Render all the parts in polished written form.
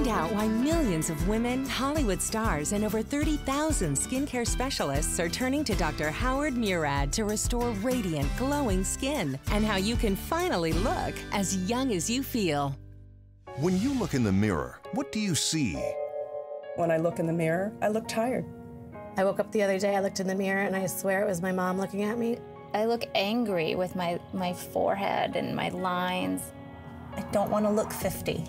Find out why millions of women, Hollywood stars, and over 30,000 skincare specialists are turning to Dr. Howard Murad to restore radiant, glowing skin, and how you can finally look as young as you feel. When you look in the mirror, what do you see? When I look in the mirror, I look tired. I woke up the other day, I looked in the mirror, and I swear it was my mom looking at me. I look angry with my forehead and my lines. I don't want to look 50.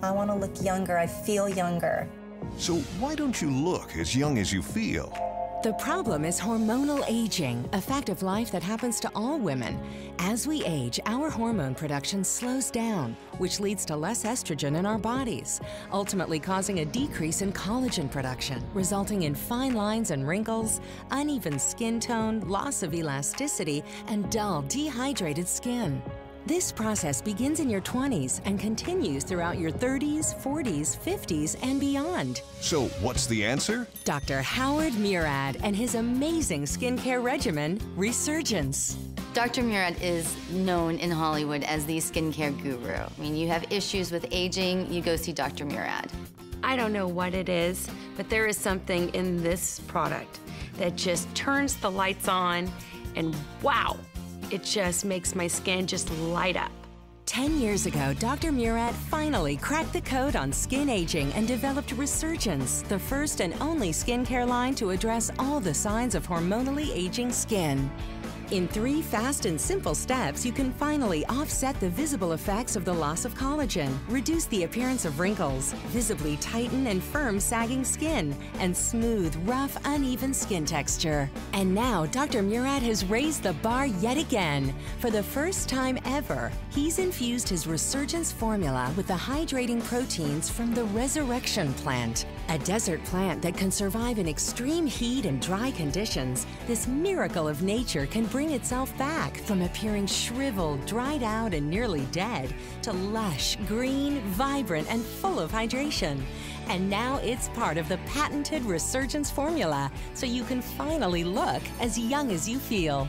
I want to look younger. I feel younger. So why don't you look as young as you feel? The problem is hormonal aging, a fact of life that happens to all women. As we age, our hormone production slows down, which leads to less estrogen in our bodies, ultimately causing a decrease in collagen production, resulting in fine lines and wrinkles, uneven skin tone, loss of elasticity, and dull, dehydrated skin. This process begins in your 20s and continues throughout your 30s, 40s, 50s, and beyond. So what's the answer? Dr. Howard Murad and his amazing skincare regimen, Resurgence. Dr. Murad is known in Hollywood as the skincare guru. I mean, you have issues with aging, you go see Dr. Murad. I don't know what it is, but there is something in this product that just turns the lights on, and wow, it just makes my skin just light up. 10 years ago, Dr. Murad finally cracked the code on skin aging and developed Resurgence, the first and only skincare line to address all the signs of hormonally aging skin. In 3 fast and simple steps, you can finally offset the visible effects of the loss of collagen, reduce the appearance of wrinkles, visibly tighten and firm sagging skin, and smooth, rough, uneven skin texture. And now, Dr. Murad has raised the bar yet again. For the first time ever, he's infused his Resurgence formula with the hydrating proteins from the resurrection plant, a desert plant that can survive in extreme heat and dry conditions. This miracle of nature can bring itself back from appearing shriveled, dried out, and nearly dead to lush, green, vibrant, and full of hydration. And now it's part of the patented Resurgence formula, so you can finally look as young as you feel.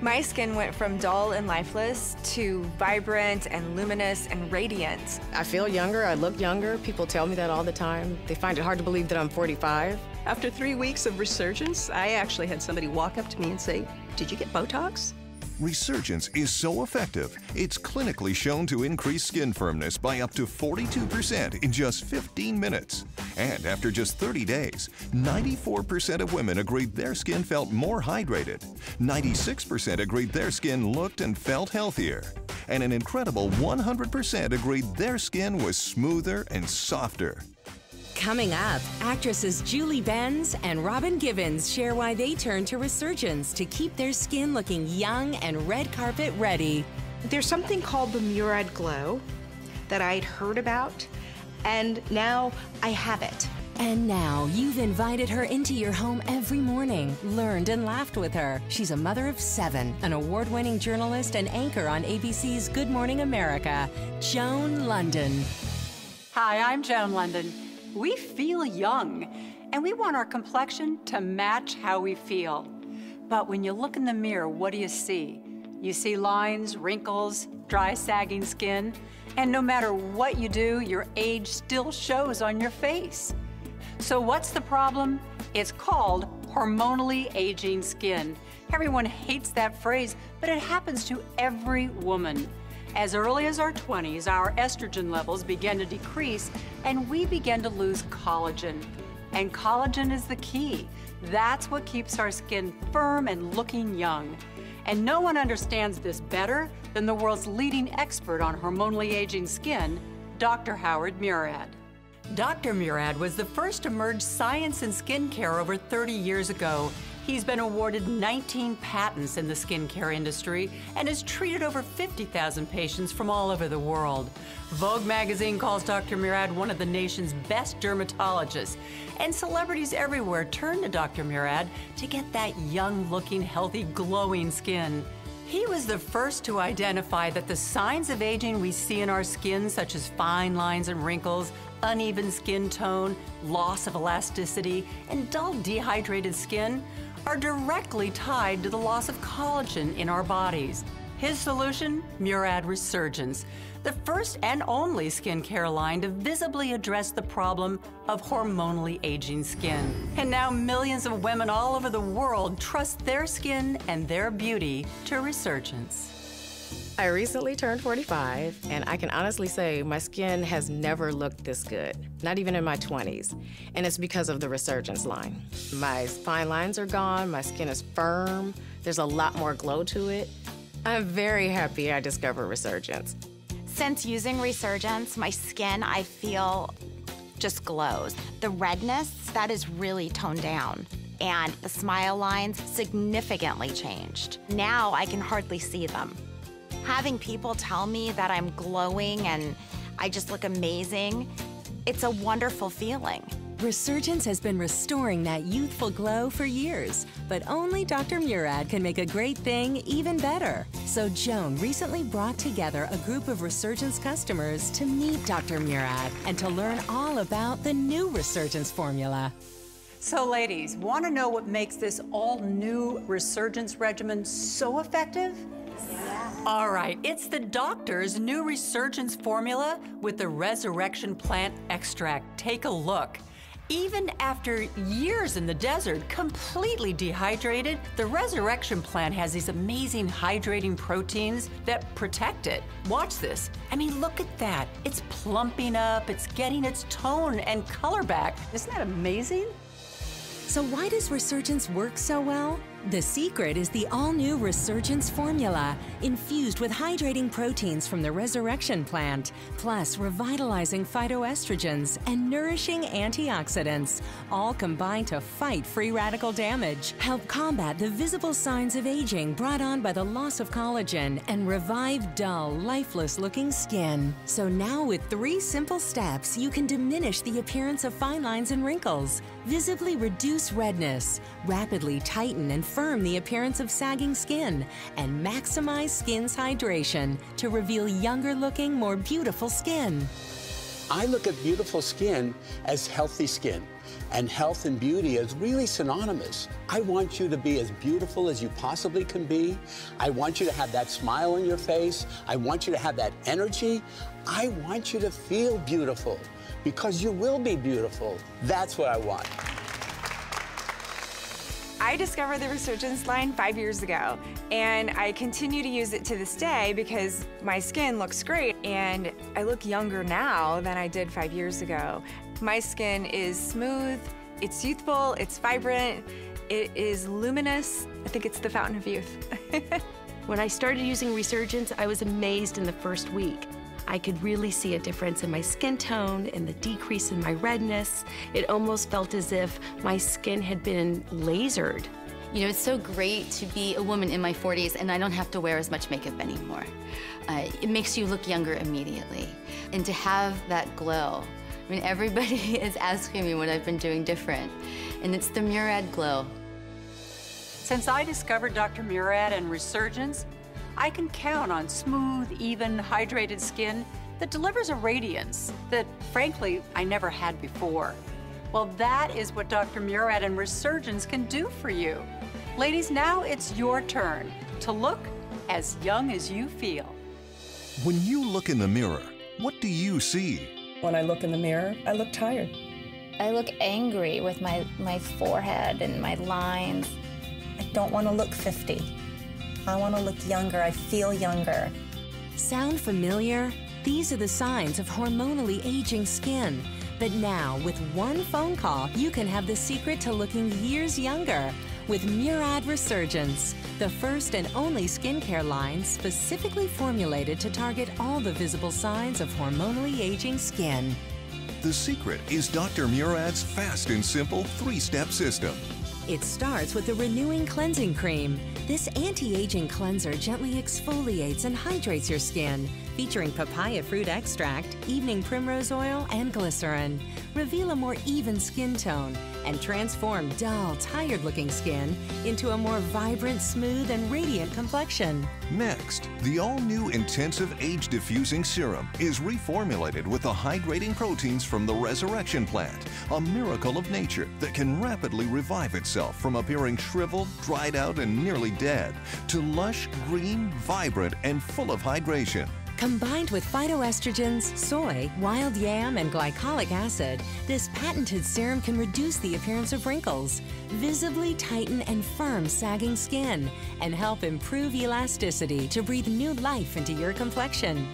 My skin went from dull and lifeless to vibrant and luminous and radiant. I feel younger, I look younger. People tell me that all the time. They find it hard to believe that I'm 45. After 3 weeks of Resurgence, I actually had somebody walk up to me and say, "Did you get Botox?" Resurgence is so effective, it's clinically shown to increase skin firmness by up to 42% in just 15 minutes. And after just 30 days, 94% of women agreed their skin felt more hydrated. 96% agreed their skin looked and felt healthier. And an incredible 100% agreed their skin was smoother and softer. Coming up, actresses Julie Benz and Robin Givens share why they turned to Resurgence to keep their skin looking young and red carpet ready. There's something called the Murad Glow that I'd heard about, and now I have it. And now you've invited her into your home every morning, learned and laughed with her. She's a mother of 7, an award-winning journalist and anchor on ABC's Good Morning America, Joan London. Hi, I'm Joan London. We feel young, and we want our complexion to match how we feel. But when you look in the mirror, what do you see? You see lines, wrinkles, dry, sagging skin, and no matter what you do, your age still shows on your face. So what's the problem? It's called hormonally aging skin. Everyone hates that phrase, but it happens to every woman. As early as our 20s, our estrogen levels begin to decrease and we begin to lose collagen. And collagen is the key. That's what keeps our skin firm and looking young. And no one understands this better than the world's leading expert on hormonally aging skin, Dr. Howard Murad. Dr. Murad was the first to merge science and skincare over 30 years ago. He's been awarded 19 patents in the skincare industry and has treated over 50,000 patients from all over the world. Vogue magazine calls Dr. Murad one of the nation's best dermatologists, and celebrities everywhere turn to Dr. Murad to get that young-looking, healthy, glowing skin. He was the first to identify that the signs of aging we see in our skin, such as fine lines and wrinkles, uneven skin tone, loss of elasticity, and dull, dehydrated skin, are directly tied to the loss of collagen in our bodies. His solution? Murad Resurgence, the first and only skincare line to visibly address the problem of hormonally aging skin. And now millions of women all over the world trust their skin and their beauty to Resurgence. I recently turned 45, and I can honestly say my skin has never looked this good, not even in my 20s, and it's because of the Resurgence line. My fine lines are gone, my skin is firm, there's a lot more glow to it. I'm very happy I discovered Resurgence. Since using Resurgence, my skin, I feel, just glows. The redness, that is really toned down. And the smile lines significantly changed. Now I can hardly see them. Having people tell me that I'm glowing and I just look amazing, it's a wonderful feeling. Resurgence has been restoring that youthful glow for years, but only Dr. Murad can make a great thing even better. So Joan recently brought together a group of Resurgence customers to meet Dr. Murad and to learn all about the new Resurgence formula. So ladies, want to know what makes this all-new Resurgence regimen so effective? All right, it's the doctor's new Resurgence formula with the resurrection plant extract. Take a look. Even after years in the desert, completely dehydrated, the resurrection plant has these amazing hydrating proteins that protect it. Watch this. I mean, look at that. It's plumping up, it's getting its tone and color back. Isn't that amazing? So why does Resurgence work so well? The secret is the all-new Resurgence formula, infused with hydrating proteins from the resurrection plant, plus revitalizing phytoestrogens and nourishing antioxidants, all combined to fight free radical damage, help combat the visible signs of aging brought on by the loss of collagen, and revive dull, lifeless-looking skin. So now with 3 simple steps, you can diminish the appearance of fine lines and wrinkles, visibly reduce redness, rapidly tighten and firm the appearance of sagging skin, and maximize skin's hydration to reveal younger-looking, more beautiful skin. I look at beautiful skin as healthy skin, and health and beauty is really synonymous. I want you to be as beautiful as you possibly can be. I want you to have that smile on your face. I want you to have that energy. I want you to feel beautiful, because you will be beautiful. That's what I want. I discovered the Resurgence line 5 years ago, and I continue to use it to this day because my skin looks great, and I look younger now than I did 5 years ago. My skin is smooth, it's youthful, it's vibrant, it is luminous. I think it's the fountain of youth. When I started using Resurgence, I was amazed in the first week. I could really see a difference in my skin tone and the decrease in my redness. It almost felt as if my skin had been lasered. You know, it's so great to be a woman in my 40s and I don't have to wear as much makeup anymore. It makes you look younger immediately. And to have that glow, I mean, everybody is asking me what I've been doing different, and it's the Murad glow. Since I discovered Dr. Murad and Resurgence, I can count on smooth, even, hydrated skin that delivers a radiance that, frankly, I never had before. Well, that is what Dr. Murad and Resurgence can do for you. Ladies, now it's your turn to look as young as you feel. When you look in the mirror, what do you see? When I look in the mirror, I look tired. I look angry with my forehead and my lines. I don't want to look 50. I want to look younger. I feel younger. Sound familiar? These are the signs of hormonally aging skin. But now, with one phone call, you can have the secret to looking years younger with Murad Resurgence, the first and only skincare line specifically formulated to target all the visible signs of hormonally aging skin. The secret is Dr. Murad's fast and simple 3-step system. It starts with the Renewing Cleansing Cream. This anti-aging cleanser gently exfoliates and hydrates your skin, featuring papaya fruit extract, evening primrose oil, and glycerin. Reveal a more even skin tone and transform dull, tired-looking skin into a more vibrant, smooth, and radiant complexion. Next, the all-new Intensive Age Diffusing Serum is reformulated with the hydrating proteins from the Resurrection plant, a miracle of nature that can rapidly revive itself from appearing shriveled, dried out, and nearly dead to lush, green, vibrant, and full of hydration. Combined with phytoestrogens, soy, wild yam, and glycolic acid, this patented serum can reduce the appearance of wrinkles, visibly tighten and firm sagging skin, and help improve elasticity to breathe new life into your complexion.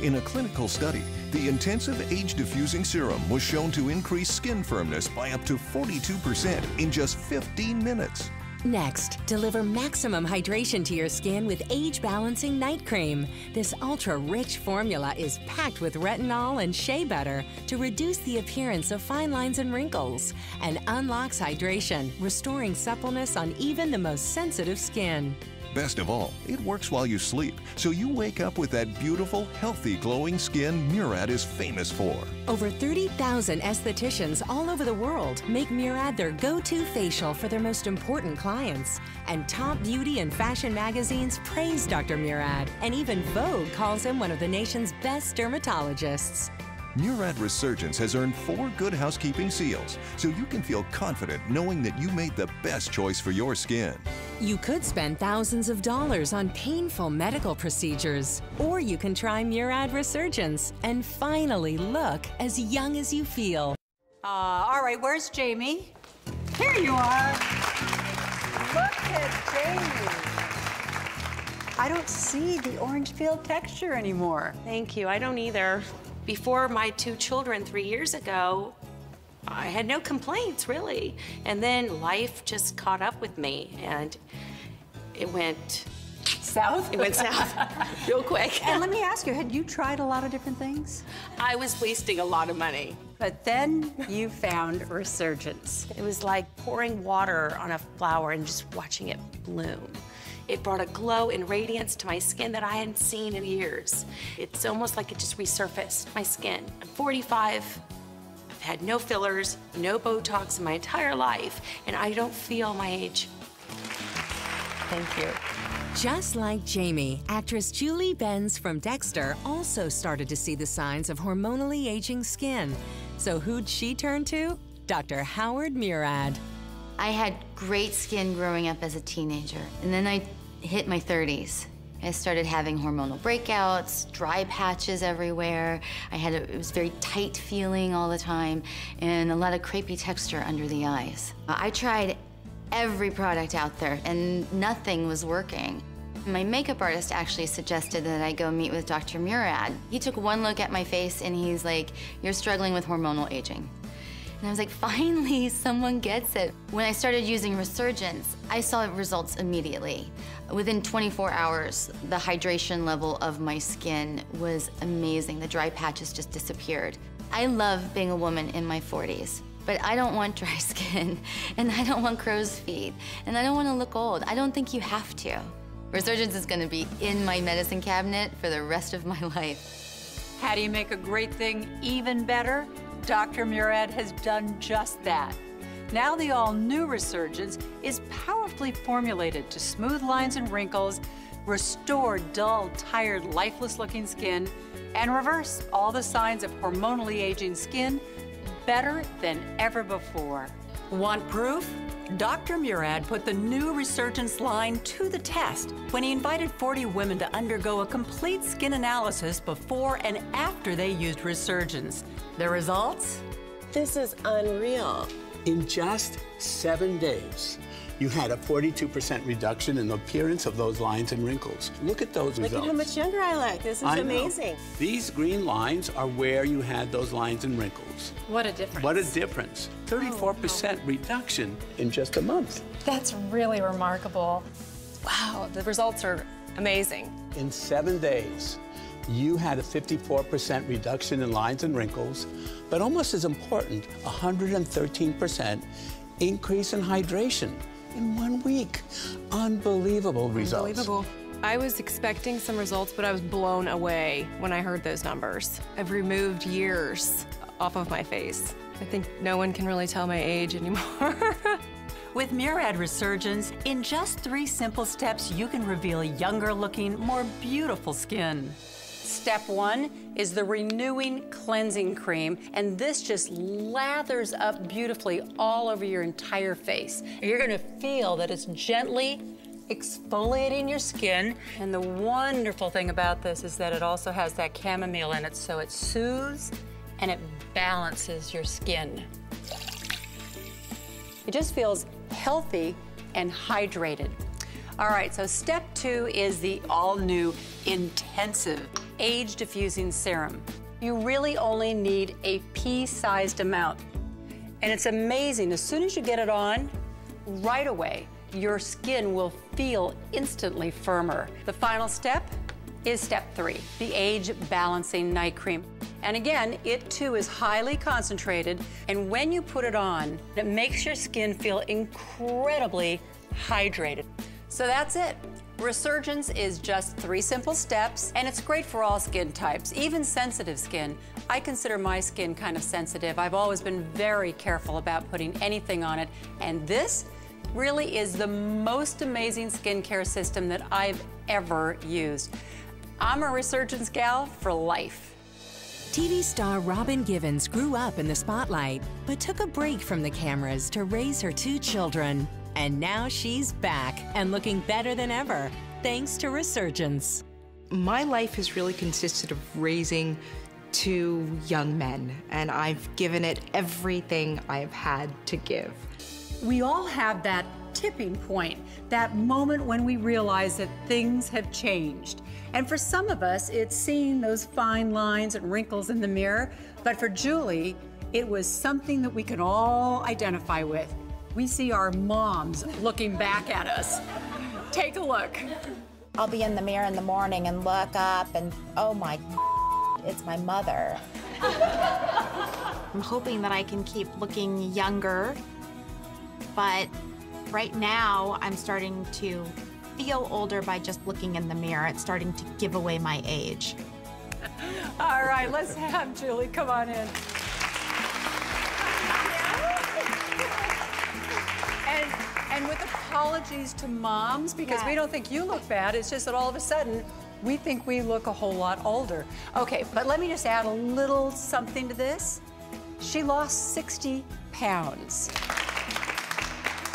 In a clinical study, the Intensive Age Diffusing Serum was shown to increase skin firmness by up to 42% in just 15 minutes. Next, deliver maximum hydration to your skin with age-balancing night cream. This ultra-rich formula is packed with retinol and shea butter to reduce the appearance of fine lines and wrinkles and unlocks hydration, restoring suppleness on even the most sensitive skin. Best of all, it works while you sleep, so you wake up with that beautiful, healthy, glowing skin Murad is famous for. Over 30,000 estheticians all over the world make Murad their go-to facial for their most important clients. And top beauty and fashion magazines praise Dr. Murad, and even Vogue calls him one of the nation's best dermatologists. Murad Resurgence has earned 4 Good Housekeeping seals, so you can feel confident knowing that you made the best choice for your skin. You could spend thousands of dollars on painful medical procedures, or you can try Murad Resurgence and finally look as young as you feel. All right, where's Jamie? Here you are. Look at Jamie. I don't see the orange peel texture anymore. Thank you. I don't either. Before my 2 children 3 years ago, I had no complaints, really. And then life just caught up with me, and it went south? It went south real quick. And let me ask you, had you tried a lot of different things? I was wasting a lot of money. But then you found Resurgence. It was like pouring water on a flower and just watching it bloom. It brought a glow and radiance to my skin that I hadn't seen in years. It's almost like it just resurfaced my skin. I'm 45, I've had no fillers, no Botox in my entire life, and I don't feel my age. Thank you. Just like Jamie, actress Julie Benz from Dexter also started to see the signs of hormonally aging skin. So who'd she turn to? Dr. Howard Murad. I had great skin growing up as a teenager, and then I hit my 30s. I started having hormonal breakouts, dry patches everywhere. It was very tight feeling all the time, and a lot of crepey texture under the eyes. I tried every product out there, and nothing was working. My makeup artist actually suggested that I go meet with Dr. Murad. He took one look at my face, and he's like, "You're struggling with hormonal aging." And I was like, finally, someone gets it. When I started using Resurgence, I saw results immediately. Within 24 hours, the hydration level of my skin was amazing. The dry patches just disappeared. I love being a woman in my 40s, but I don't want dry skin, and I don't want crow's feet, and I don't want to look old. I don't think you have to. Resurgence is going to be in my medicine cabinet for the rest of my life. How do you make a great thing even better? Dr. Murad has done just that. Now the all-new Resurgence is powerfully formulated to smooth lines and wrinkles, restore dull, tired, lifeless-looking skin, and reverse all the signs of hormonally aging skin better than ever before. Want proof? Dr. Murad put the new Resurgence line to the test when he invited 40 women to undergo a complete skin analysis before and after they used Resurgence. The results? This is unreal. In just 7 days, you had a 42% reduction in the appearance of those lines and wrinkles. Look at those results. Look at how much younger I look. This is amazing. These green lines are where you had those lines and wrinkles. What a difference. What a difference. 34% reduction in just a month. That's really remarkable. Wow, the results are amazing. In 7 days, you had a 54% reduction in lines and wrinkles, but almost as important, 113% increase in hydration in 1 week. Unbelievable results. Unbelievable. I was expecting some results, but I was blown away when I heard those numbers. I've removed years off of my face. I think no one can really tell my age anymore. With Murad Resurgence, in just 3 simple steps, you can reveal younger-looking, more beautiful skin. Step 1 is the Renewing Cleansing Cream, and this just lathers up beautifully all over your entire face. You're gonna feel that it's gently exfoliating your skin, and the wonderful thing about this is that it also has that chamomile in it, so it soothes and it balances your skin. It just feels healthy and hydrated. All right, so step 2 is the all-new Intensive Age Diffusing Serum. You really only need a pea-sized amount. And it's amazing, as soon as you get it on, right away, your skin will feel instantly firmer. The final step is step 3, the Age Balancing Night Cream. And again, it too is highly concentrated, and when you put it on, it makes your skin feel incredibly hydrated. So that's it. Resurgence is just 3 simple steps, and it's great for all skin types, even sensitive skin. I consider my skin kind of sensitive. I've always been very careful about putting anything on it, and this really is the most amazing skincare system that I've ever used. I'm a Resurgence gal for life. TV star Robin Givens grew up in the spotlight, but took a break from the cameras to raise her 2 children. And now she's back and looking better than ever, thanks to Resurgence. My life has really consisted of raising 2 young men, and I've given it everything I've had to give. We all have that tipping point, that moment when we realize that things have changed. And for some of us, it's seeing those fine lines and wrinkles in the mirror. But for Julie, it was something that we can all identify with. We see our moms looking back at us. Take a look. I'll be in the mirror in the morning and look up and, oh my, it's my mother. I'm hoping that I can keep looking younger, but right now I'm starting to feel older by just looking in the mirror. It's starting to give away my age. All right, let's have Julie come on in. And with apologies to moms, because we don't think you look bad, it's just that all of a sudden, we think we look a whole lot older. Okay, but let me just add a little something to this. She lost 60 pounds.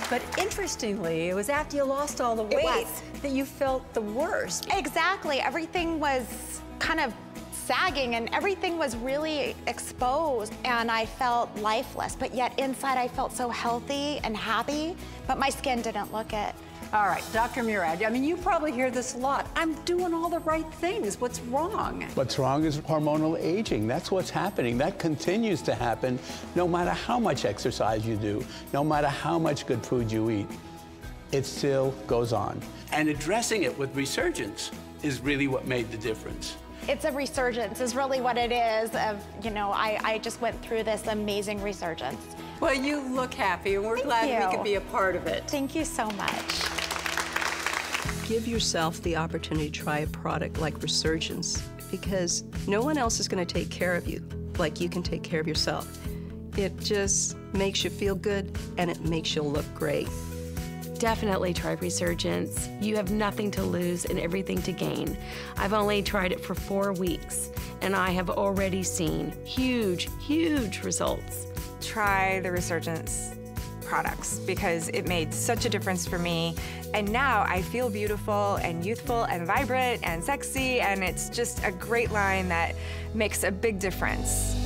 But interestingly, it was after you lost all the weight that you felt the worst. Exactly. Everything was kind of sagging and everything was really exposed and I felt lifeless, but yet inside I felt so healthy and happy, but my skin didn't look it. All right, Dr. Murad, I mean, you probably hear this a lot. I'm doing all the right things. What's wrong? What's wrong is hormonal aging. That's what's happening. That continues to happen no matter how much exercise you do, no matter how much good food you eat. It still goes on. And addressing it with Resurgence is really what made the difference. It's a resurgence is really what it is of, you know, I just went through this amazing resurgence. Well, you look happy and we're glad we could be a part of it. Thank you so much. Give yourself the opportunity to try a product like Resurgence because no one else is going to take care of you like you can take care of yourself. It just makes you feel good and it makes you look great. Definitely try Resurgence. You have nothing to lose and everything to gain. I've only tried it for 4 weeks and I have already seen huge, huge results. Try the Resurgence products because it made such a difference for me. And now I feel beautiful and youthful and vibrant and sexy, and it's just a great line that makes a big difference.